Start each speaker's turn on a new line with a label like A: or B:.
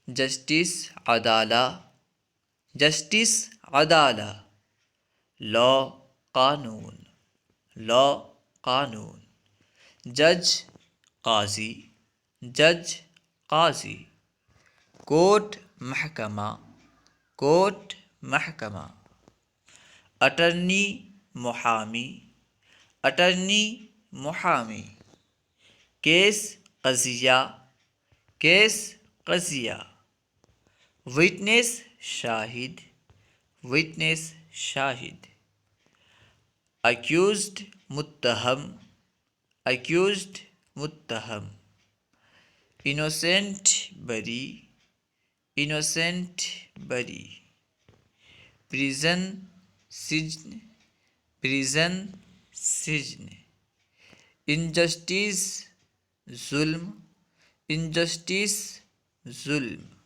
A: Justice अदाला, justice अदाला। Law कानून, लॉ कानून। जज काजी, जज काजी। कोर्ट महकमा, कोर्ट महकमा। अटर्नी मुहामी, अटर्नी मुहामी। केस कज़िया, केस कज़िया। विटनेस शाहिद, विटनेस शाहिद। अक्यूज्ड मुत्तहम, अक्यूज्ड मुत्तहम। इनोसेंट बरी, इनोसेंट बरी। प्रिजन सिज्न, प्रिजन सिज्न। इनजस्टिस जुल्म, इनजस्टिस जुल्म।